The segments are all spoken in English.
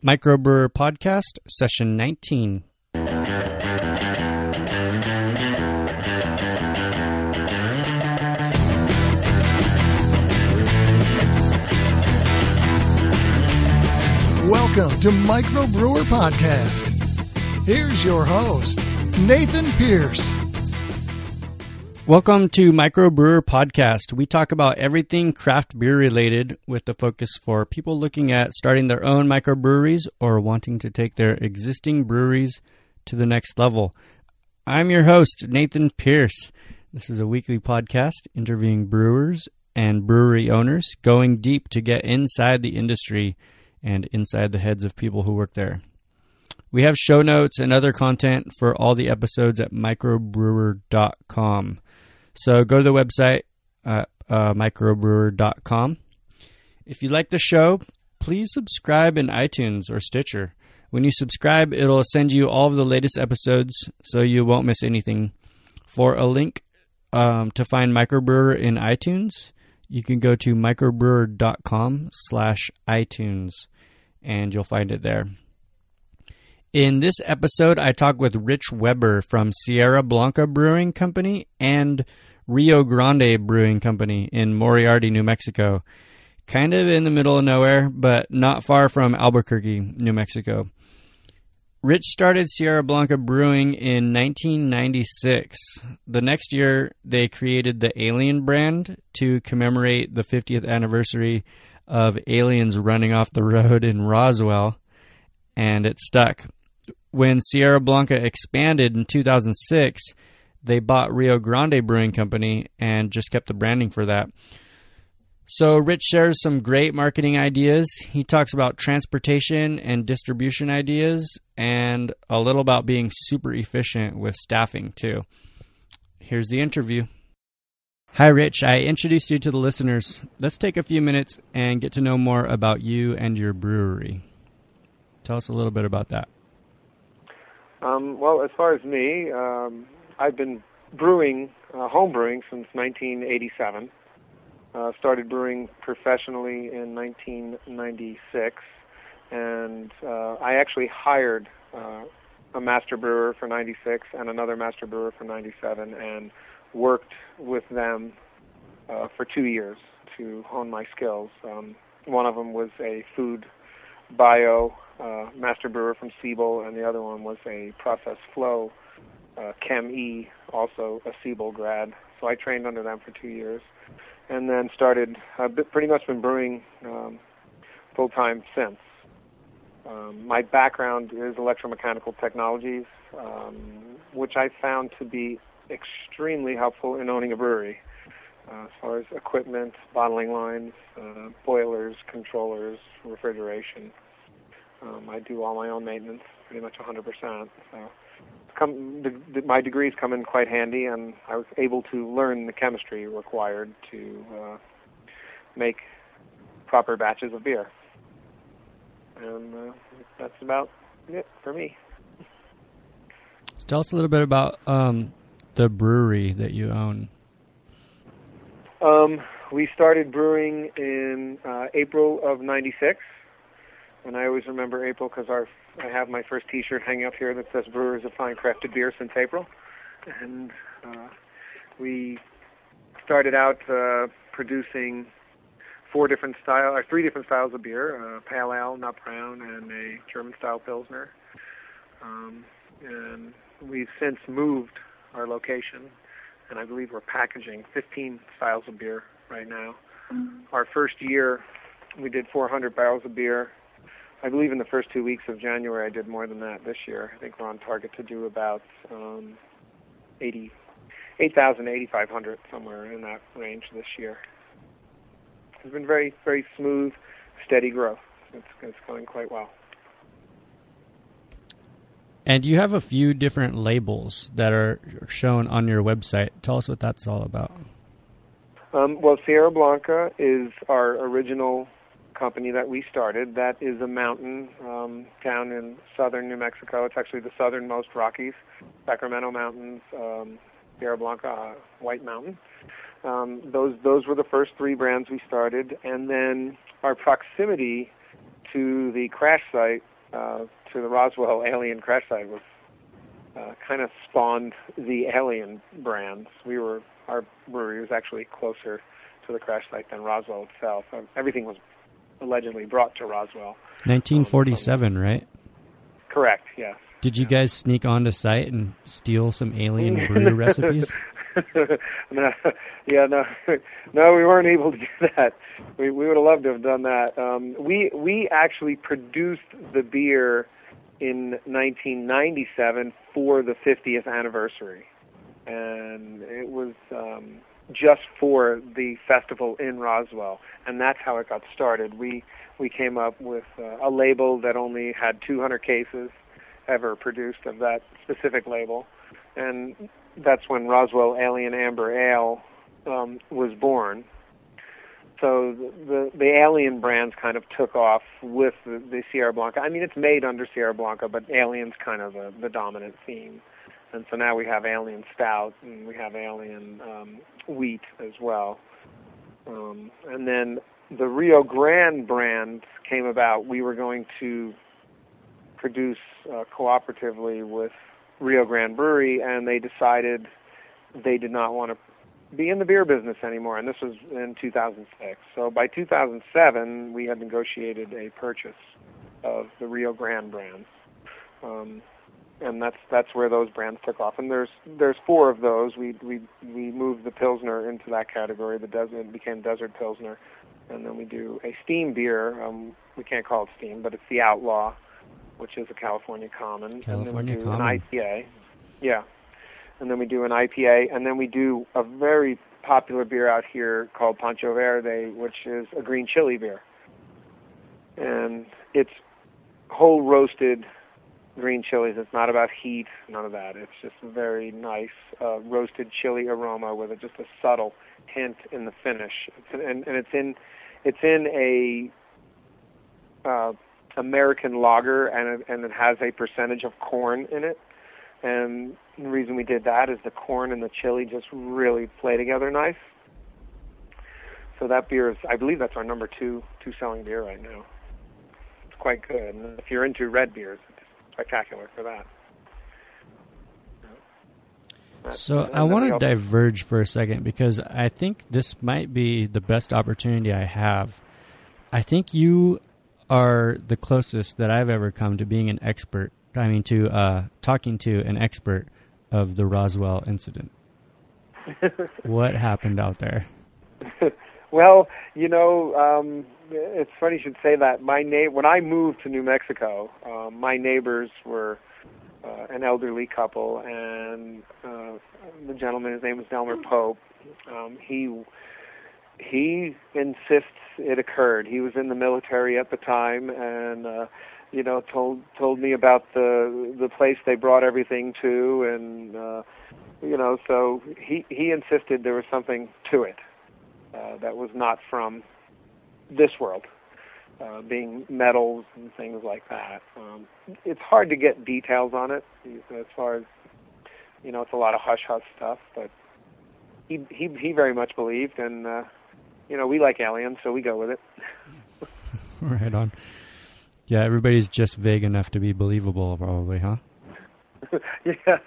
MicroBrewr Podcast, Session 19. Welcome to MicroBrewr Podcast. Here's your host, Nathan Pierce. Welcome to MicroBrewr Podcast. We talk about everything craft beer related with the focus for people looking at starting their own microbreweries or wanting to take their existing breweries to the next level. I'm your host, Nathan Pierce. This is a weekly podcast interviewing brewers and brewery owners, going deep to get inside the industry and inside the heads of people who work there. We have show notes and other content for all the episodes at microbrewer.com. So go to the website at microbrewer.com. If you like the show, please subscribe in iTunes or Stitcher. When you subscribe, it'll send you all of the latest episodes so you won't miss anything. For a link to find MicroBrewr in iTunes, you can go to microbrewer.com/iTunes and you'll find it there. In this episode, I talk with Rich Weber from Sierra Blanca Brewing Company and Rio Grande Brewing Company in Moriarty, New Mexico. Kind of in the middle of nowhere, but not far from Albuquerque, New Mexico. Rich started Sierra Blanca Brewing in 1996. The next year, they created the Alien brand to commemorate the 50th anniversary of aliens running off the road in Roswell, and it stuck. When Sierra Blanca expanded in 2006, they bought Rio Grande Brewing Company and just kept the branding for that. So Rich shares some great marketing ideas. He talks about transportation and distribution ideas and a little about being super efficient with staffing too. Here's the interview. Hi, Rich. I introduced you to the listeners. Let's take a few minutes and get to know more about you and your brewery. Tell us a little bit about that. Well, as far as me, I've been brewing, home brewing since 1987. Started brewing professionally in 1996, and I actually hired a master brewer for 96 and another master brewer for 97 and worked with them for 2 years to hone my skills. One of them was a food bio master brewer from Siebel, and the other one was a process flow Chem E, also a Siebel grad. So I trained under them for 2 years, and then started. Pretty much been brewing full time since. My background is electromechanical technologies, which I found to be extremely helpful in owning a brewery. As far as equipment, bottling lines, boilers, controllers, refrigeration. I do all my own maintenance, pretty much 100%. So my degrees come in quite handy, and I was able to learn the chemistry required to make proper batches of beer. And that's about it for me. So tell us a little bit about the brewery that you own. We started brewing in April of 96. And I always remember April because I have my first T-shirt hanging up here that says "Brewers have fine crafted beer since April," and we started out producing three different styles of beer: pale ale, nut brown, and a German-style pilsner. And we've since moved our location, and I believe we're packaging 15 styles of beer right now. Mm-hmm. Our first year, we did 400 barrels of beer. I believe in the first 2 weeks of January I did more than that this year. I think we're on target to do about 8,000 to 8,500, somewhere in that range this year. It's been very, very smooth, steady growth. It's going quite well. And you have a few different labels that are shown on your website. Tell us what that's all about. Well, Sierra Blanca is our original company that we started. That is a mountain down in southern New Mexico. It's actually the southernmost Rockies, Sacramento Mountains, Sierra Blanca, White Mountain. Those were the first three brands we started, and then our proximity to the crash site, to the Roswell alien crash site, was kind of spawned the alien brands. Our brewery was actually closer to the crash site than Roswell itself. Everything was allegedly brought to Roswell. 1947, right? Correct, yes. Did you guys sneak onto site and steal some alien brew recipes? No, we weren't able to do that. We would have loved to have done that. We actually produced the beer in 1997 for the 50th anniversary, and it was just for the festival in Roswell, and that's how it got started. We came up with a label that only had 200 cases ever produced of that specific label, and that's when Roswell Alien Amber Ale was born. So the Alien brands kind of took off with the Sierra Blanca. I mean, it's made under Sierra Blanca, but Alien's kind of the dominant theme. And so now we have Alien Stout, and we have Alien Wheat as well. And then the Rio Grande brand came about. We were going to produce cooperatively with Rio Grande Brewery, and they decided they did not want to be in the beer business anymore, and this was in 2006. So by 2007, we had negotiated a purchase of the Rio Grande brands, and that's where those brands took off. And there's four of those. We moved the Pilsner into that category. It became Desert Pilsner, and then we do a steam beer. We can't call it steam, but it's the Outlaw, which is a California Common. California and then we do Common. an IPA. Yeah. And then we do an IPA, and then we do a very popular beer out here called Pancho Verde, which is a green chili beer. And it's whole roasted green chilies. It's not about heat, none of that. It's just a very nice roasted chili aroma with just a subtle hint in the finish. It's in a American lager, and it has a percentage of corn in it. And the reason we did that is the corn and the chili just really play together nice. So that beer is, I believe that's our number two selling beer right now. It's quite good. And if you're into red beers, it's spectacular for that. So I want to diverge for a second, because I think this might be the best opportunity I have. I think you are the closest that I've ever come to being an expert. I mean, to talking to an expert of the Roswell incident. What happened out there? Well, it's funny you should say that. When I moved to New Mexico, my neighbors were an elderly couple, and the gentleman, his name was Delmer Pope. He insists it occurred. He was in the military at the time, and told me about the place they brought everything to, and so he insisted there was something to it that was not from this world, being metals and things like that. It's hard to get details on it as far as it's a lot of hush-hush stuff, but he very much believed, and we like aliens, so we go with it. Right on. Yeah, everybody's just vague enough to be believable, probably, huh? Yeah.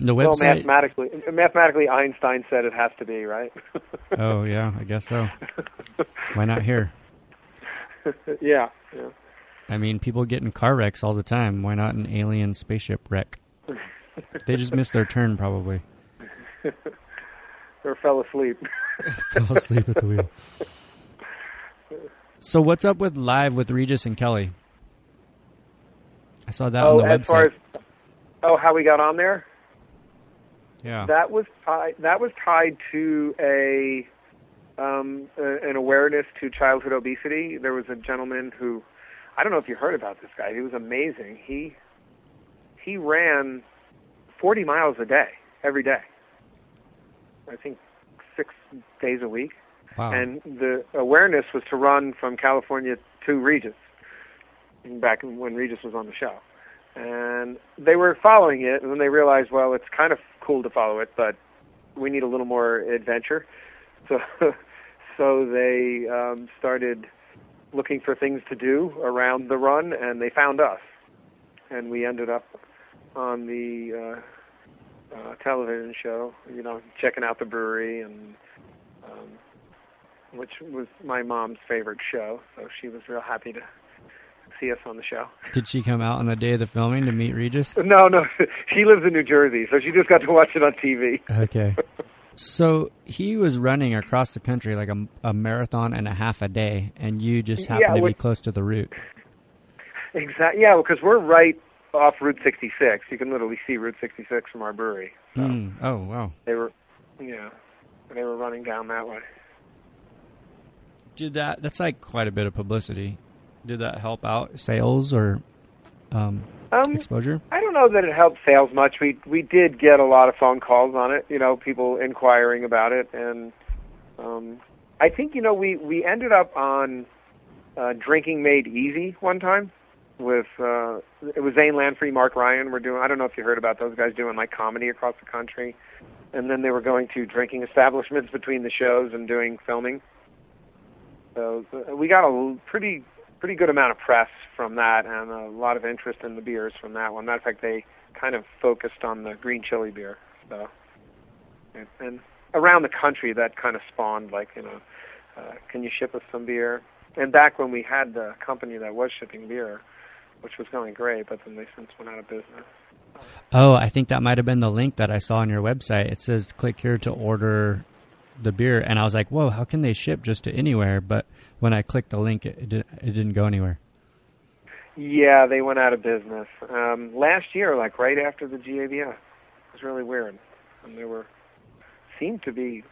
The website. Well, mathematically, Einstein said it has to be, right? Oh yeah, I guess so. Why not here? Yeah. I mean, people get in car wrecks all the time. Why not an alien spaceship wreck? They just missed their turn, probably. Or fell asleep. Fell asleep at the wheel. So what's up with Live with Regis and Kelly? I saw that on the website. As far as how we got on there? Yeah. That was tied to an awareness to childhood obesity. There was a gentleman who, I don't know if you heard about this guy. He was amazing. He ran 40 miles a day, every day. I think 6 days a week. Wow. And the awareness was to run from California to Regis, back when Regis was on the show. And they were following it, and then they realized, well, it's kind of cool to follow it, but we need a little more adventure. So they started looking for things to do around the run, and they found us. And we ended up on the television show, checking out the brewery, and which was my mom's favorite show, so she was real happy to see us on the show. Did she come out on the day of the filming to meet Regis? No, she lives in New Jersey, so she just got to watch it on TV. Okay. So he was running across the country like a marathon and a half a day, and you just happened to be close to the route. Exactly. Yeah, because we're right off Route 66. You can literally see Route 66 from our brewery. So Oh, wow. They were running down that way. That's like quite a bit of publicity. Did that help out sales or exposure? I don't know that it helped sales much. We did get a lot of phone calls on it, people inquiring about it, and I think we ended up on Drinking Made Easy one time with it was Zane Landfree, Mark Ryan were doing. I don't know if you heard about those guys doing like comedy across the country, and then they were going to drinking establishments between the shows and doing filming. So we got a pretty good amount of press from that, and a lot of interest in the beers from that one. Matter of fact, they kind of focused on the green chili beer. So, and around the country, that kind of spawned can you ship us some beer? And back when we had the company that was shipping beer, which was going great, but then they since went out of business. Oh, I think that might have been the link that I saw on your website. It says click here to order the beer, and I was like, whoa, how can they ship just to anywhere? But when I clicked the link, it didn't go anywhere. Yeah, they went out of business last year, like right after the GABF. It was really weird, and they seemed to be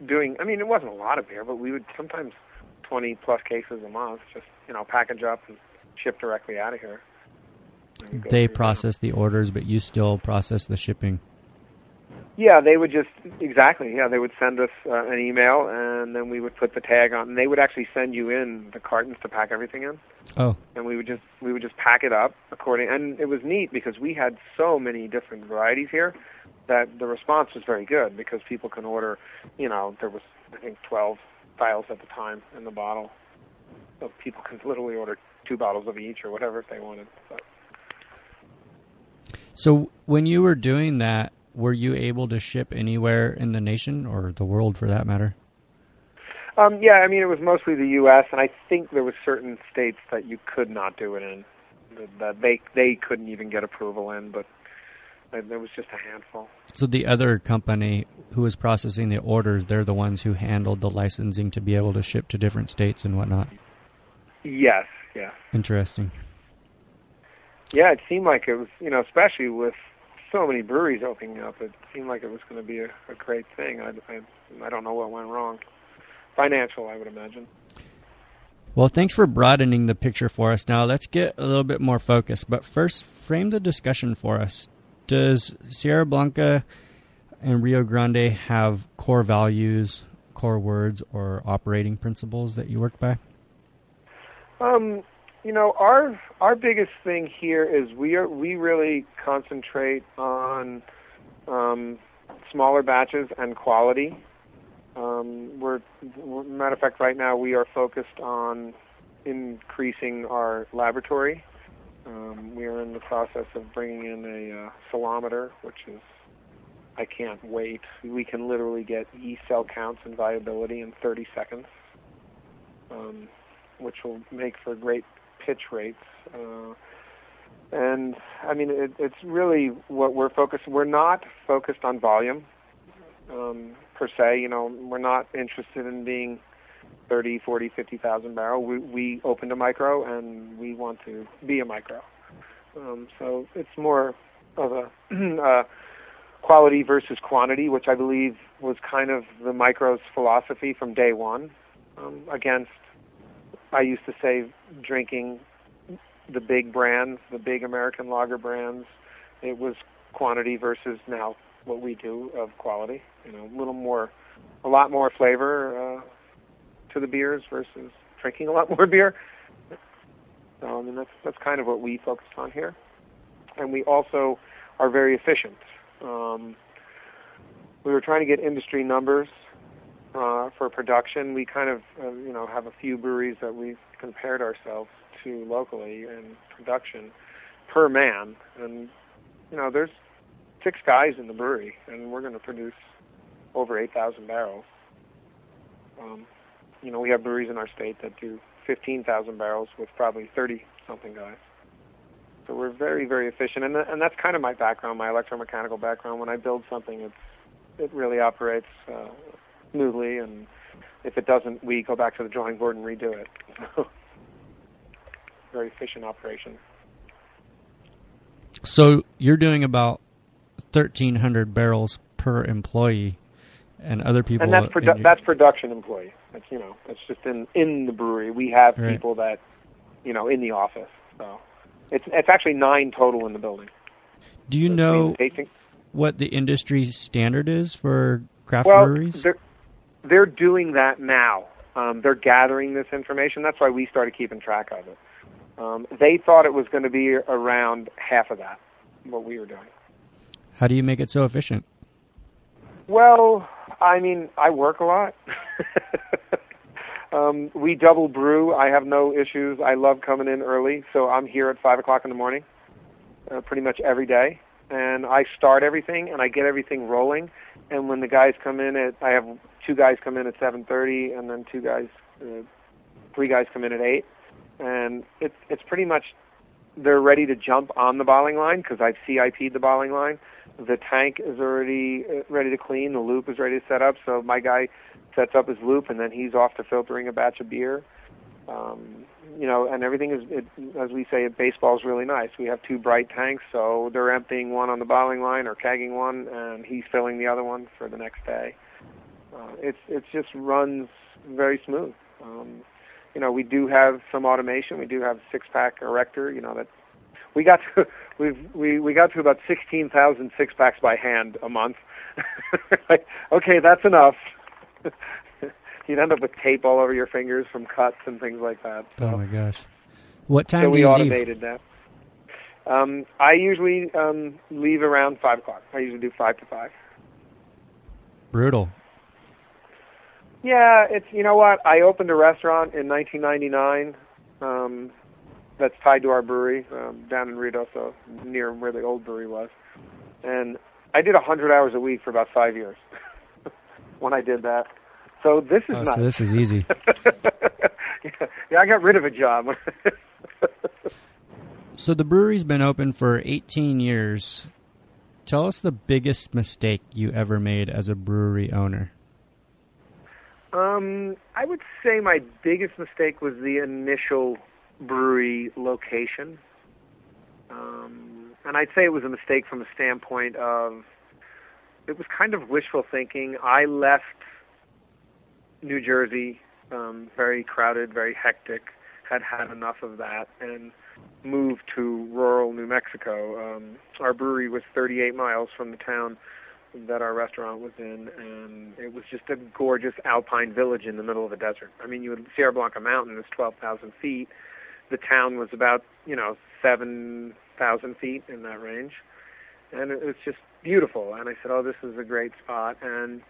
doing. I mean, it wasn't a lot of beer, but we would sometimes 20 plus cases a month, just package up and ship directly out of here. They process the orders, but you still process the shipping. Yeah, they would they would send us an email, and then we would put the tag on, and they would actually send you in the cartons to pack everything in. Oh. And we would just pack it up according, and it was neat because we had so many different varieties here that the response was very good because people can order, there was, I think, 12 styles at the time in the bottle. So people can literally order 2 bottles of each or whatever if they wanted. So when you were doing that, were you able to ship anywhere in the nation or the world for that matter? Yeah, I mean, it was mostly the U.S., and I think there were certain states that you could not do it in, that they couldn't even get approval in, but there was just a handful. So the other company who was processing the orders, they're the ones who handled the licensing to be able to ship to different states and whatnot? Yes, yeah. Interesting. Yeah, it seemed like it was, especially with so many breweries opening up, it seemed like it was going to be a great thing. I don't know what went wrong. Financial, I would imagine. Well, thanks for broadening the picture for us. Now, let's get a little bit more focused. But first, frame the discussion for us. Does Sierra Blanca and Rio Grande have core values, core words, or operating principles that you work by? Our biggest thing here is we really concentrate on smaller batches and quality. Matter of fact, right now we are focused on increasing our laboratory. We are in the process of bringing in a salometer, which is, I can't wait. We can literally get yeast cell counts and viability in 30 seconds, which will make for great pitch rates. And I mean, it's really what we're focused. We're not focused on volume per se. We're not interested in being 30, 40, 50,000 barrel. We opened a micro, and we want to be a micro. So it's more of a quality versus quantity, which I believe was kind of the micro's philosophy from day one. Against, I used to say, drinking the big brands, the big American lager brands. It was quantity versus now what we do of quality. A lot more flavor to the beers versus drinking a lot more beer. So, I mean, that's kind of what we focused on here. And we also are very efficient. We were trying to get industry numbers for production. We kind of, have a few breweries that we've compared ourselves to locally in production per man. And, there's 6 guys in the brewery, and we're going to produce over 8,000 barrels. We have breweries in our state that do 15,000 barrels with probably 30-something guys. So we're very, very efficient. And that's kind of my background, my electromechanical background. When I build something, it really operates smoothly, and if it doesn't, we go back to the drawing board and redo it. Very efficient operation. So you're doing about 1,300 barrels per employee, and other people. And that's production employee. That's that's just in the brewery. We have people that in the office. So it's actually 9 total in the building. Do you know what the industry standard is for craft breweries? They're doing that now. They're gathering this information. That's why we started keeping track of it. They thought it was going to be around half of that, what we were doing. How do you make it so efficient? Well, I work a lot. We double brew. I have no issues. I love coming in early, so I'm here at 5 o'clock in the morning pretty much every day. And I start everything, and I get everything rolling. And when the guys come in I have 2 guys come in at 7:30, and then 3 guys come in at 8. And it's pretty much, they're ready to jump on the bottling line because I've CIP'd the bottling line. The tank is already ready to clean. The loop is ready to set up. So my guy sets up his loop, and then he's off to filtering a batch of beer. And everything is, as we say, baseball's really nice. We have 2 bright tanks, so they're emptying one on the bottling line or kegging one, and he's filling the other one for the next day. It just runs very smooth. We do have some automation. We do have a 6-pack erector. That we got to we got to about 16,000 6-packs by hand a month. Okay, that's enough. You'd end up with tape all over your fingers from cuts and things like that. So, oh my gosh! What time do you leave? So we automated that. I usually leave around 5 o'clock. I usually do 5 to 5. Brutal. Yeah, it's, what? I opened a restaurant in 1999 that's tied to our brewery down in Ruidoso, near where the old brewery was. And I did 100 hours a week for about 5 years when I did that. So this is nice. So this is easy. Yeah, I got rid of a job. So the brewery's been open for 18 years. Tell us the biggest mistake you ever made as a brewery owner. I would say my biggest mistake was the initial brewery location. And I'd say it was a mistake from a standpoint of, it was kind of wishful thinking. I left New Jersey, very crowded, very hectic, had enough of that, and moved to rural New Mexico. Our brewery was 38 miles from the town that our restaurant was in, and it was just a gorgeous alpine village in the middle of the desert. Sierra Blanca Mountain is 12,000 feet. The town was about, 7,000 feet in that range. And it was just beautiful. And I said, this is a great spot. And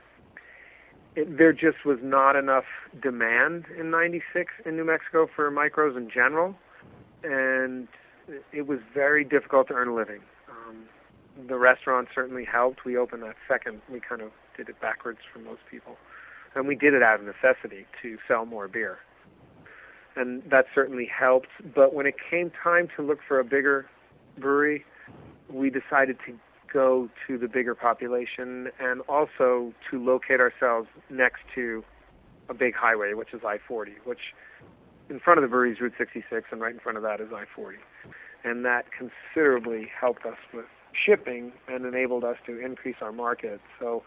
there just was not enough demand in 96 in New Mexico for micros in general. And it was very difficult to earn a living. The restaurant certainly helped. We opened that second. We kind of did it backwards for most people. And we did it out of necessity to sell more beer. And that certainly helped. But when it came time to look for a bigger brewery, we decided to go to the bigger population and also to locate ourselves next to a big highway, which is I-40, which in front of the brewery is Route 66, and right in front of that is I-40. And that considerably helped us with shipping and enabled us to increase our market. So,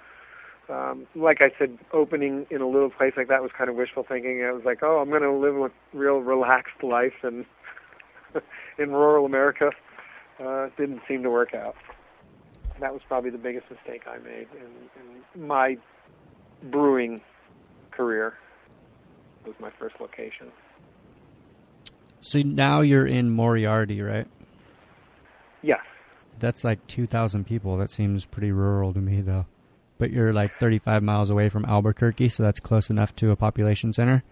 like I said, opening in a little place like that was kind of wishful thinking. I was like, I'm going to live a real relaxed life in rural America. It didn't seem to work out. That was probably the biggest mistake I made in my brewing career. It was my first location. So now you're in Moriarty, right? Yes. That's like 2,000 people. That seems pretty rural to me, though. but you're like 35 miles away from Albuquerque, so that's close enough to a population center.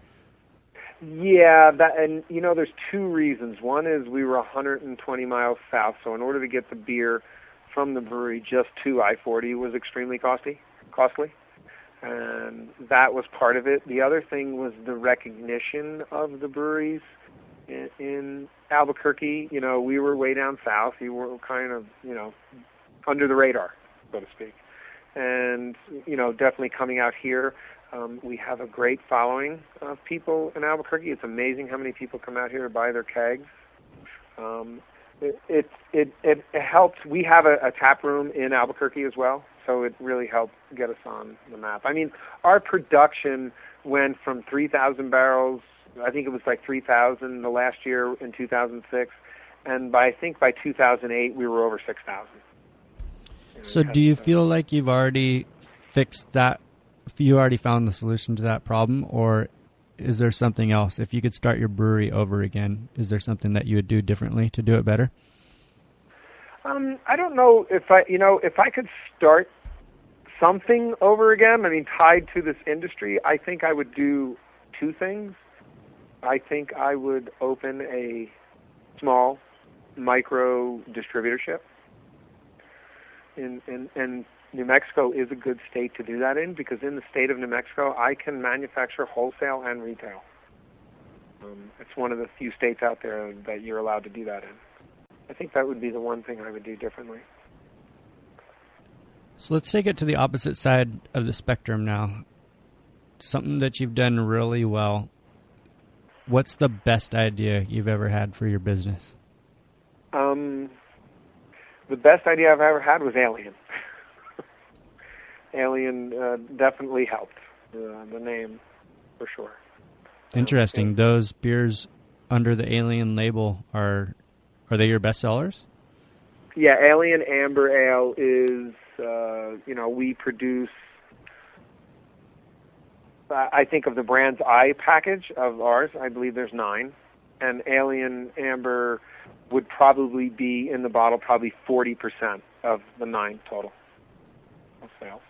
Yeah, and there's two reasons. One is we were 120 miles south, so in order to get the beer from the brewery just to I-40 was extremely costly, and that was part of it. The other thing was the recognition of the breweries in Albuquerque. We were way down south. We were kind of, under the radar, so to speak. And, definitely coming out here, we have a great following of people in Albuquerque. It's amazing how many people come out here to buy their kegs. It helps. We have a tap room in Albuquerque as well, so it really helped get us on the map. I mean, our production went from 3,000 barrels, I think it was like 3,000 the last year in 2006, and by 2008 we were over 6,000. So do you feel like you've already fixed that? You already found the solution to that problem, or is there something else? If you could start your brewery over again, is there something that you would do differently to do it better? I don't know if I could start something over again, tied to this industry, I think I would do two things. I think I would open a small micro distributorship. And New Mexico is a good state to do that in, because in the state of New Mexico, I can manufacture wholesale and retail. It's one of the few states out there that you're allowed to do that in. I think that would be the one thing I would do differently. So let's take it to the opposite side of the spectrum now. Something that you've done really well. What's the best idea you've ever had for your business? The best idea I've ever had was Alien. Alien definitely helped, the name, for sure. Interesting. Those beers under the Alien label, are they your best sellers? Yeah, Alien Amber Ale is, we produce, I think of the brand's I package of ours, I believe there's 9. And Alien Amber would probably be in the bottle, probably 40% of the 9 total of sales.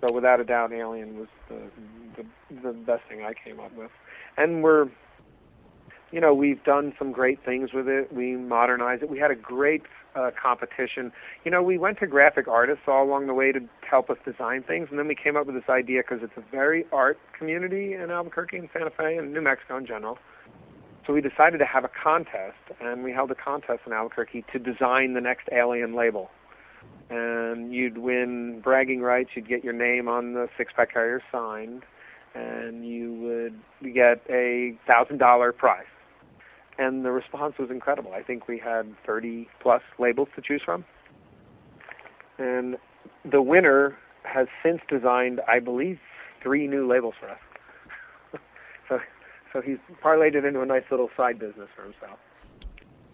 So without a doubt, Alien was the best thing I came up with. And we've done some great things with it. We modernized it. We had a great competition. We went to graphic artists all along the way to help us design things, and then we came up with this idea because it's a very art community in Albuquerque and Santa Fe and New Mexico in general. So we decided to have a contest, and we held a contest in Albuquerque to design the next Alien label. And you'd win bragging rights, you'd get your name on the six-pack carrier signed, and you would get a $1,000 prize. And the response was incredible. I think we had 30-plus labels to choose from. And the winner has since designed, I believe, 3 new labels for us. So he's parlayed it into a nice little side business for himself.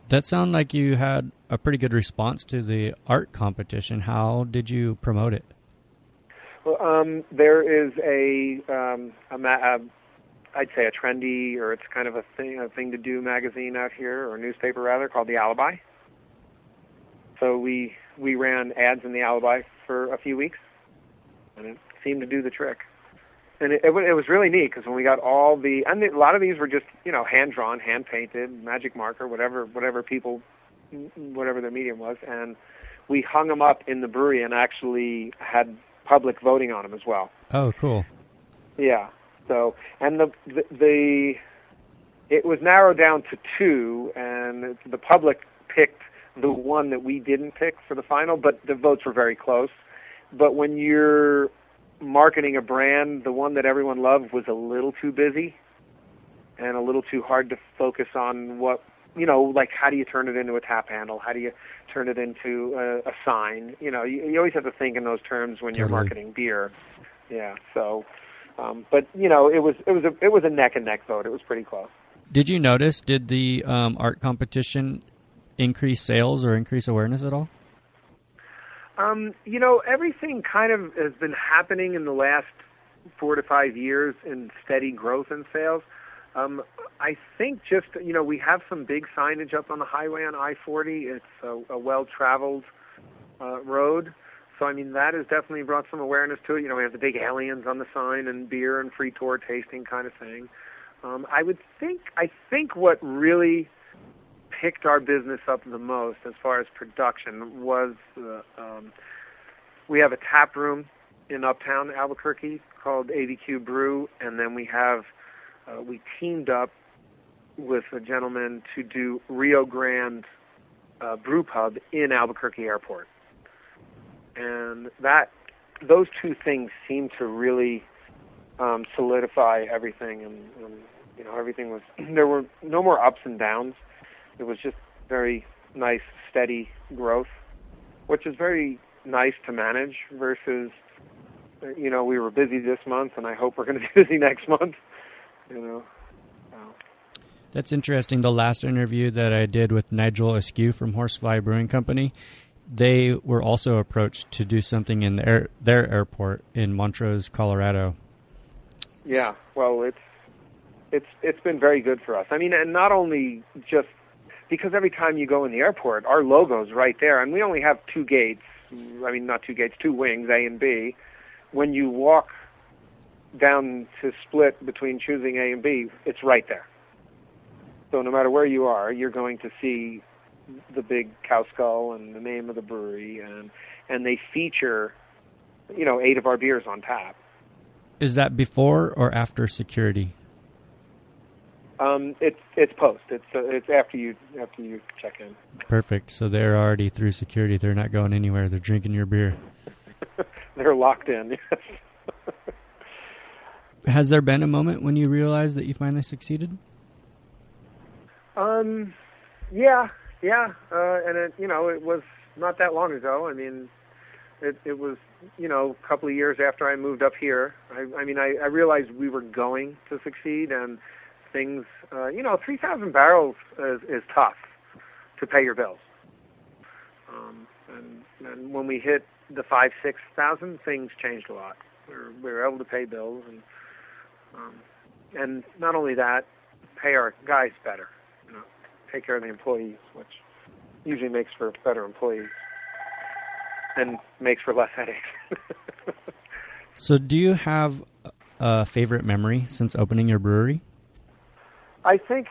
That sounded like you had a pretty good response to the art competition. How did you promote it? Well, there is I'd say a trendy, or it's kind of a thing to do magazine out here, or newspaper rather, called The Alibi. So we ran ads in The Alibi for a few weeks, and it seemed to do the trick. And it was really neat, because when we got all and a lot of these were just, hand-drawn, hand-painted, magic marker, whatever their medium was, and we hung them up in the brewery and actually had public voting on them as well. Oh, cool. Yeah. So, and it was narrowed down to 2, and the public picked the one that we didn't pick for the final, but the votes were very close. But when you're marketing a brand, the one that everyone loved was a little too busy and a little too hard to focus on what, like how do you turn it into a tap handle? How do you turn it into a sign? You always have to think in those terms when you're marketing beer. Yeah. So, but it was a neck and neck vote. It was pretty close. Did you notice, did the art competition increase sales or increase awareness at all? Everything kind of has been happening in the last 4 to 5 years in steady growth in sales. I think just, we have some big signage up on the highway on I-40. It's a well-traveled road. So, I mean, that has definitely brought some awareness to it. You know, we have the big aliens on the sign and beer and free tour tasting kind of thing. I think what really picked our business up the most as far as production was we have a tap room in Uptown Albuquerque called ABQ Brew, and then we teamed up with a gentleman to do Rio Grande Brew Pub in Albuquerque Airport. And those two things seemed to really solidify everything, and you know, everything was, there were no more ups and downs. It was just very nice, steady growth, which is very nice to manage versus, you know, we were busy this month, and I hope we're going to be busy next month. You know. That's interesting. The last interview that I did with Nigel Askew from Horsefly Brewing Company, they were also approached to do something in their airport in Montrose, Colorado. Yeah, well, it's been very good for us. I mean, and not only just because every time you go in the airport, our logo's right there, and we only have two gates. I mean, not two gates, two wings, A and B. When you walk down to split between choosing A and B, it's right there. So no matter where you are, you're going to see the big cow skull and the name of the brewery, and they feature, you know, 8 of our beers on tap. Is that before or after security? It's post. It's after you check in. Perfect. So they're already through security. They're not going anywhere. They're drinking your beer. They're locked in. Yes. Has there been a moment when you realized that you finally succeeded? Yeah, and it was not that long ago. I mean, it was, you know, a couple of years after I moved up here. I realized we were going to succeed, and things, 3,000 barrels is tough to pay your bills. And when we hit the 5,000-6,000, things changed a lot. We were able to pay bills, and not only that, pay our guys better. You know, take care of the employees, which usually makes for better employees and makes for less headaches. So do you have a favorite memory since opening your brewery? I think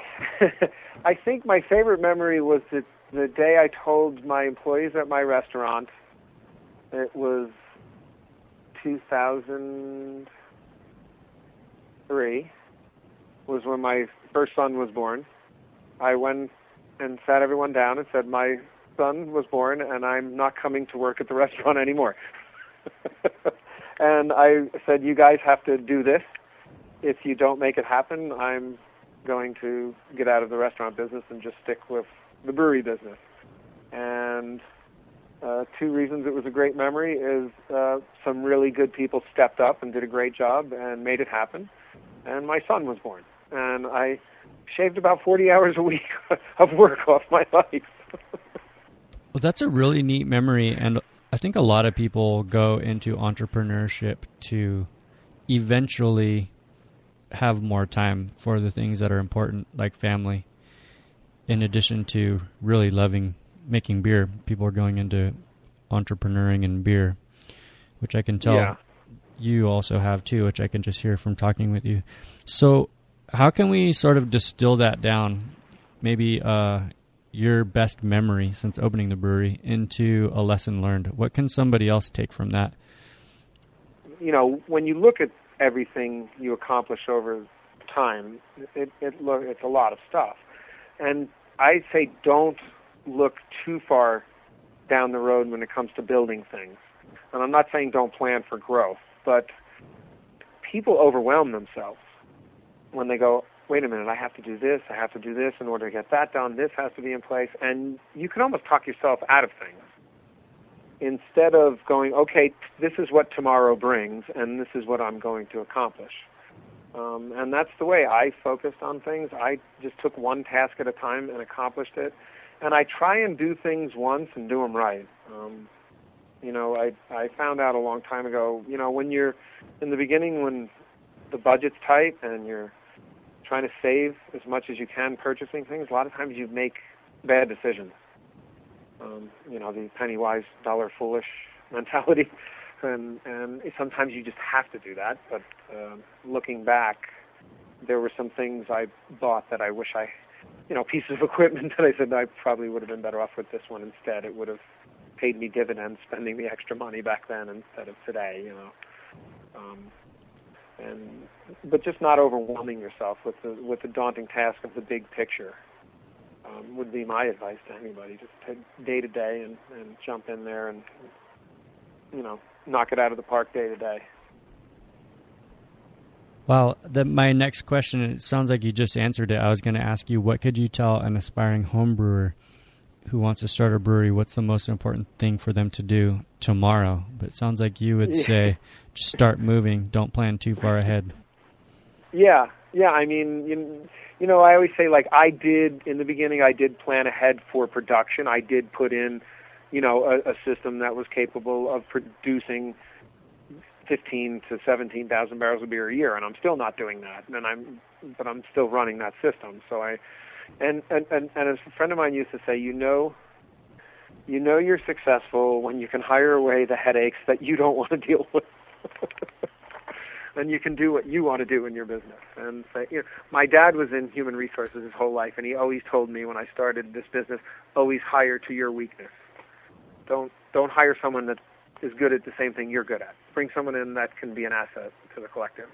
my favorite memory was the day I told my employees at my restaurant. It was 2003, was when my first son was born. I went and sat everyone down and said, my son was born and I'm not coming to work at the restaurant anymore. And I said, you guys have to do this. If you don't make it happen, I'm going to get out of the restaurant business and just stick with the brewery business. And 2 reasons it was a great memory is some really good people stepped up and did a great job and made it happen. And my son was born. And I shaved about 40 hours a week of work off my life. Well, that's a really neat memory. And I think a lot of people go into entrepreneurship to eventually have more time for the things that are important, like family. In addition to really loving making beer, people are going into entrepreneuring in beer, which I can tell you also have too, which I can just hear from talking with you. So how can we sort of distill that down, maybe your best memory since opening the brewery, into a lesson learned? What can somebody else take from that? You know, when you look at everything you accomplish over time, it's a lot of stuff. And I say don't look too far down the road when it comes to building things. And I'm not saying don't plan for growth, but people overwhelm themselves when they go, wait a minute, I have to do this in order to get that done, this has to be in place, and you can almost talk yourself out of things. Instead of going, okay, this is what tomorrow brings, and this is what I'm going to accomplish. And that's the way I focused on things. I just took one task at a time and accomplished it. And I try and do things once and do them right. I found out a long time ago, when you're in the beginning, when the budget's tight and you're trying to save as much as you can purchasing things, a lot of times you make bad decisions. The penny wise, dollar foolish mentality, and sometimes you just have to do that. But looking back, there were some things I bought that I wish pieces of equipment that I said I probably would have been better off with this one instead. It would have paid me dividends spending the extra money back then instead of today, but just not overwhelming yourself with the daunting task of the big picture would be my advice to anybody. Just take day to day and jump in there and knock it out of the park day to day. Well, my next question, it sounds like you just answered it. I was going to ask you, what could you tell an aspiring home brewer who wants to start a brewery? What's the most important thing for them to do tomorrow? But it sounds like you would say, just start moving. Don't plan too far ahead. Yeah. I mean, I always say, like, in the beginning, I did plan ahead for production. I did put in, a system that was capable of producing 15 to 17,000 barrels of beer a year, and I'm still not doing that. But I'm still running that system. So and as a friend of mine used to say, you're successful when you can hire away the headaches that you don't want to deal with. And you can do what you want to do in your business. And say, my dad was in human resources his whole life, and he always told me when I started this business, always hire to your weakness. Don't hire someone that is good at the same thing you're good at. Bring someone in that can be an asset to the collective.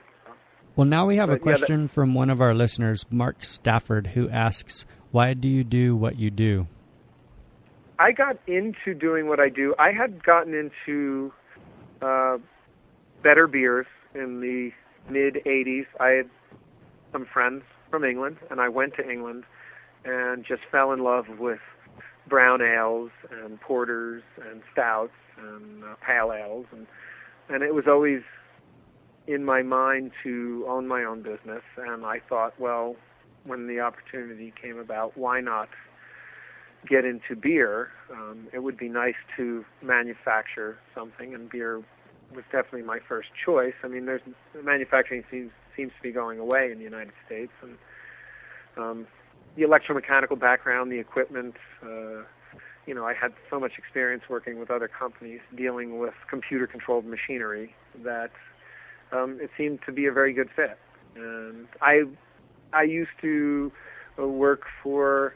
Well, now we have a question from one of our listeners, Mark Stafford, who asks, why do you do what you do? I got into doing what I do. I had gotten into better beers in the mid-'80s. I had some friends from England, and I went to England and just fell in love with brown ales and porters and stouts and pale ales. And it was always in my mind to own my own business. And I thought, well, when the opportunity came about, why not get into beer? It would be nice to manufacture something, and beer was definitely my first choice. I mean, manufacturing seems to be going away in the United States, and the electromechanical background, the equipment, I had so much experience working with other companies dealing with computer-controlled machinery that it seemed to be a very good fit. And I used to work for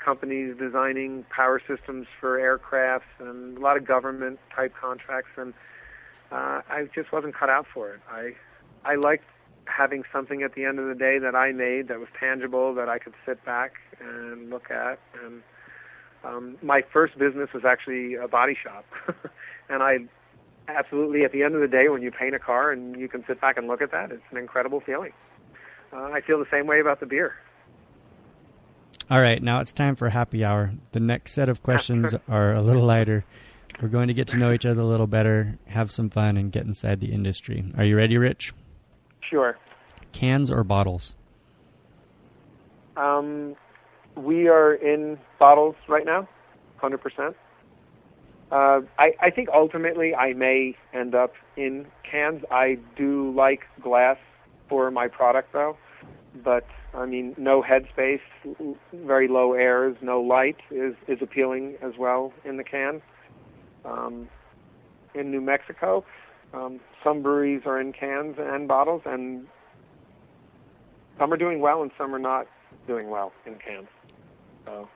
companies designing power systems for aircrafts and a lot of government-type contracts, and I just wasn't cut out for it. I liked having something at the end of the day that I made that was tangible, that I could sit back and look at. And my first business was actually a body shop. And I absolutely, at the end of the day, when you paint a car and you can sit back and look at that, it's an incredible feeling. I feel the same way about the beer. All right, now it's time for happy hour. The next set of questions are a little lighter. We're going to get to know each other a little better, have some fun, and get inside the industry. Are you ready, Rich? Sure. Cans or bottles? We are in bottles right now, 100%. I think ultimately I may end up in cans. I do like glass for my product, though. But, I mean, no headspace, very low airs, no light is appealing as well in the can. In New Mexico, some breweries are in cans and bottles, and some are doing well and some are not doing well in cans. So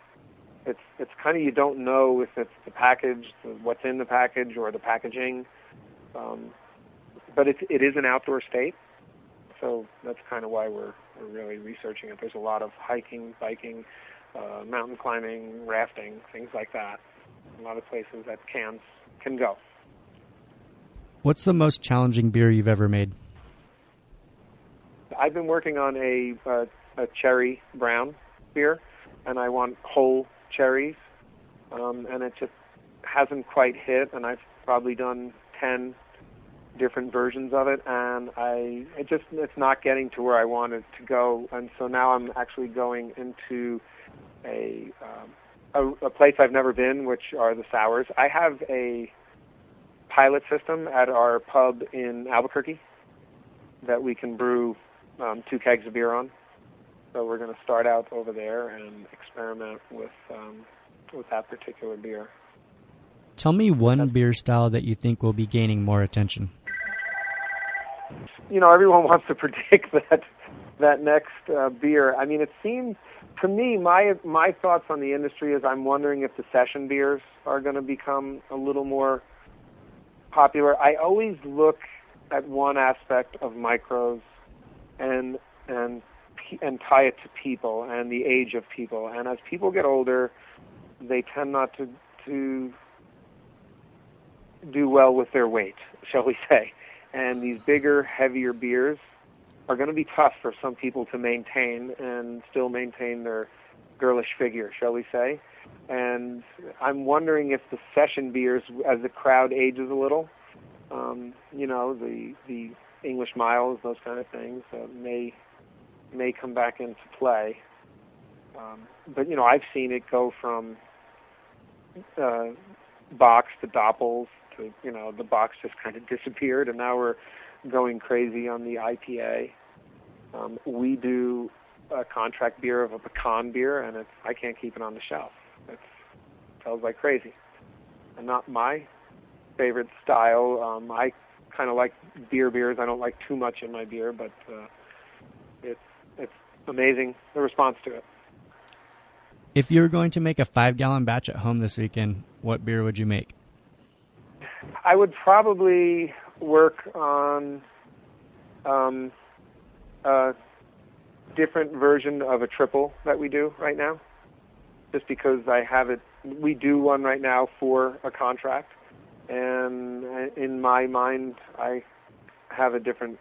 it's kind of, you don't know if it's the package, what's in the package, or the packaging. But it is an outdoor state, so that's kind of why we're really researching it. There's a lot of hiking, biking, mountain climbing, rafting, things like that. A lot of places that cans can go. What's the most challenging beer you've ever made? I've been working on a cherry brown beer, and I want whole cherries, and it just hasn't quite hit, and I've probably done 10 different versions of it, and it's not getting to where I want it to go, and so now I'm actually going into a place I've never been, which are the sours. I have a pilot system at our pub in Albuquerque that we can brew 2 kegs of beer on. So we're going to start out over there and experiment with that particular beer. Tell me one beer style that you think will be gaining more attention. Everyone wants to predict that next beer. I mean, it seems to me, my thoughts on the industry is I'm wondering if the session beers are going to become a little more popular. I always look at one aspect of micros and tie it to people and the age of people. And as people get older, they tend not to do well with their weight, shall we say. And these bigger, heavier beers are going to be tough for some people to maintain and still maintain their girlish figure, shall we say. And I'm wondering if the session beers, as the crowd ages a little, the English miles, those kind of things, may come back into play. But I've seen it go from box to doppels to, the box just kind of disappeared, and now we're going crazy on the IPA. We do a contract beer of a pecan beer, and I can't keep it on the shelf. It sells like crazy. And not my favorite style. I kind of like beers. I don't like too much in my beer, but it's amazing, the response to it. If you were going to make a 5-gallon batch at home this weekend, what beer would you make? I would probably work on a different version of a triple that we do right now, just because I have it. We do one right now for a contract, and in my mind, I have a different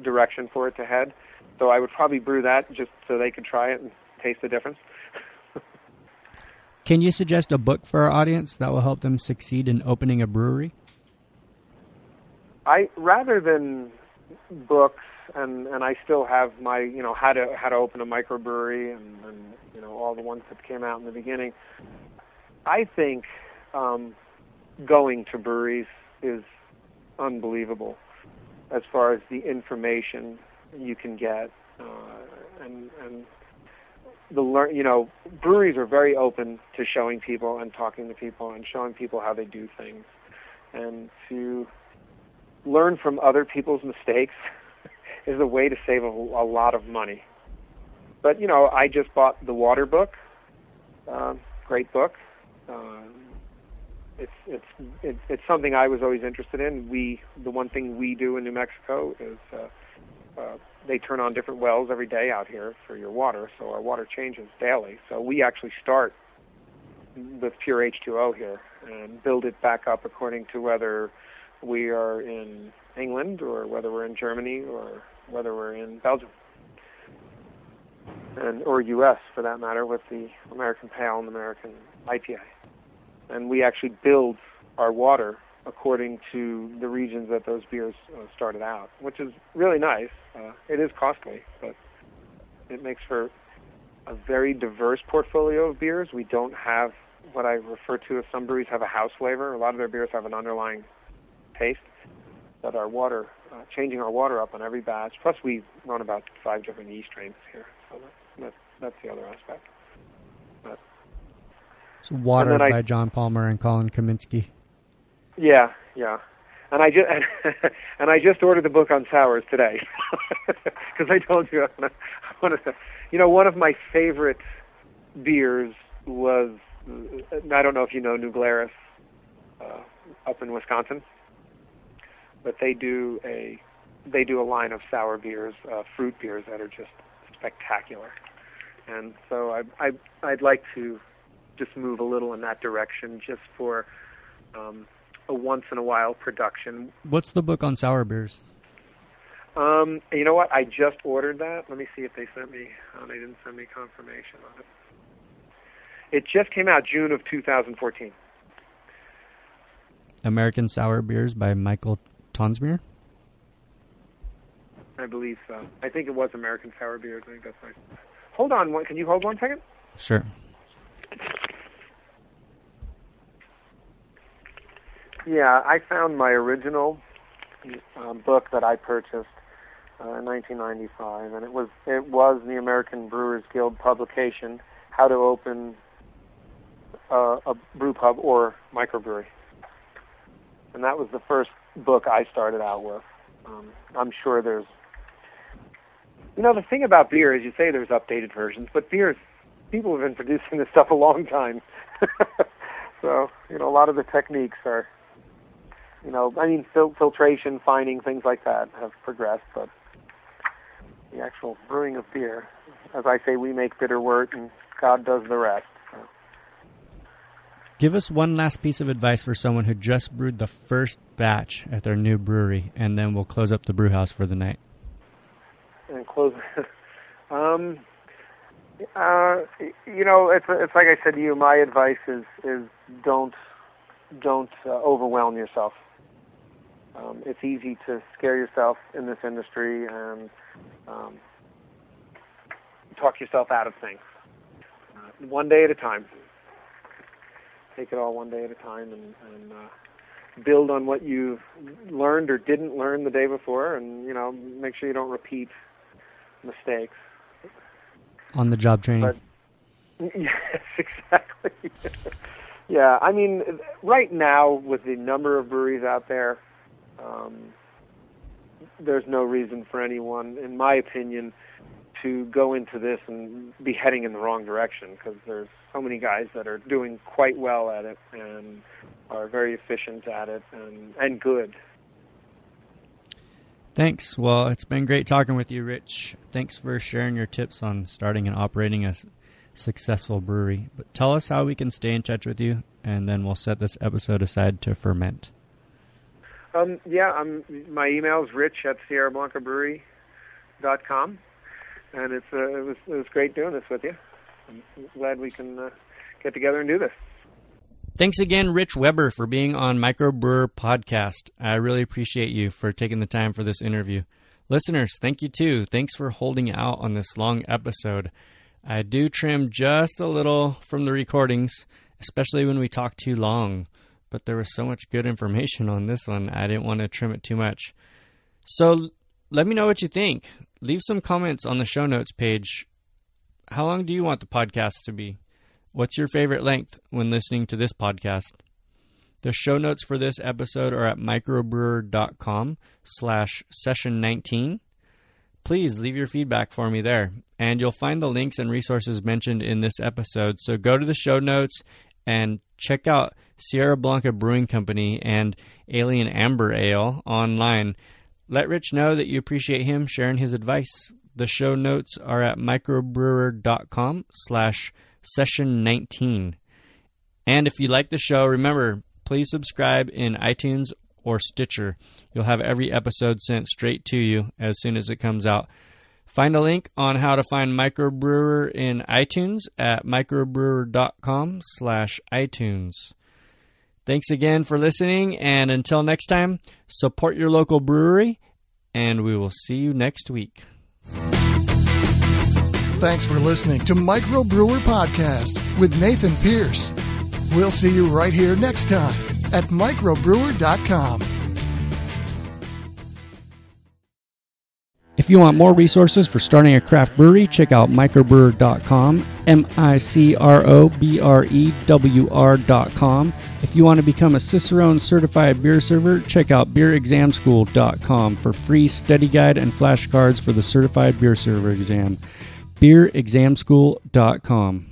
direction for it to head. So I would probably brew that just so they could try it and taste the difference. Can you suggest a book for our audience that will help them succeed in opening a brewery? Rather than books, and I still have my, how to open a microbrewery and all the ones that came out in the beginning. I think going to breweries is unbelievable as far as the information you can get, and breweries are very open to showing people and talking to people and showing people how they do things, and to learn from other people's mistakes is a way to save a lot of money. But I just bought the Water book, great book. It's something I was always interested in. The one thing we do in New Mexico is they turn on different wells every day out here for your water, so our water changes daily. So we actually start with pure H2O here and build it back up according to whether we are in England or whether we're in Germany or whether we're in Belgium, or U.S. for that matter, with the American Pale and American IPA. And we actually build our water according to the regions that those beers started out, which is really nice. It is costly, but it makes for a very diverse portfolio of beers. We don't have what I refer to as, some breweries have a house flavor. A lot of their beers have an underlying taste. But our water, changing our water up on every batch. Plus, we run about 5 different yeast strains here, so that's the other aspect. It's Water by John Palmer and Colin Kaminsky. Yeah, and I just ordered the book on sours today because I told you I wanted to. One of my favorite beers was, I don't know if you know New Glarus up in Wisconsin, but they do a line of sour beers, fruit beers that are just spectacular, and so I'd like to just move a little in that direction, just for a once-in-a-while production. What's the book on sour beers? You know what? I just ordered that. Let me see if they sent me. They didn't send me confirmation on it. It just came out June of 2014. American Sour Beers by Michael Tonsmere? I believe so. I think it was American Sour Beers. I think that's right. Hold on. Can you hold 1 second? Sure. Yeah, I found my original book that I purchased in 1995, and it was the American Brewers Guild publication, How to Open a brew pub or microbrewery. And that was the first book I started out with. I'm sure there's, the thing about beer is you say there's updated versions, but people have been producing this stuff a long time. So, a lot of the techniques are, filtration, fining, things like that have progressed, but the actual brewing of beer, as I say, we make bitter wort and God does the rest. So. Give us one last piece of advice for someone who just brewed the first batch at their new brewery, and then we'll close up the brew house for the night. And close. It's like I said to you. My advice is don't overwhelm yourself. It's easy to scare yourself in this industry and talk yourself out of things. One day at a time. Take it all one day at a time and build on what you learned or didn't learn the day before, and make sure you don't repeat mistakes. On the job training. But, yes, exactly. Yeah, right now with the number of breweries out there, there's no reason for anyone, in my opinion, to go into this and be heading in the wrong direction, because there's so many guys that are doing quite well at it and are very efficient at it and good. Thanks. Well, it's been great talking with you, Rich. Thanks for sharing your tips on starting and operating a successful brewery. But tell us how we can stay in touch with you, and then we'll set this episode aside to ferment. My email is rich@sierrablancabrewery.com, and it was great doing this with you. I'm glad we can get together and do this. Thanks again, Rich Weber, for being on MicroBrewr Podcast. I really appreciate you for taking the time for this interview. Listeners, thank you too. Thanks for holding out on this long episode. I do trim just a little from the recordings, especially when we talk too long. But there was so much good information on this one, I didn't want to trim it too much. So let me know what you think. Leave some comments on the show notes page. How long do you want the podcast to be? What's your favorite length when listening to this podcast? The show notes for this episode are at microbrewer.com/session19. Please leave your feedback for me there. And you'll find the links and resources mentioned in this episode. So go to the show notes and check out Sierra Blanca Brewing Company and Alien Amber Ale online. Let Rich know that you appreciate him sharing his advice. The show notes are at microbrewer.com/session19. And if you like the show, remember, please subscribe in iTunes or Stitcher. You'll have every episode sent straight to you as soon as it comes out. Find a link on how to find MicroBrewr in iTunes at microbrewer.com/iTunes. Thanks again for listening, and until next time, support your local brewery, and we will see you next week. Thanks for listening to MicroBrewr Podcast with Nathan Pierce. We'll see you right here next time at microbrewer.com. If you want more resources for starting a craft brewery, check out microbrewer.com, microbrewer.com. If you want to become a Cicerone certified beer server, check out beerexamschool.com for free study guide and flashcards for the certified beer server exam. beerexamschool.com.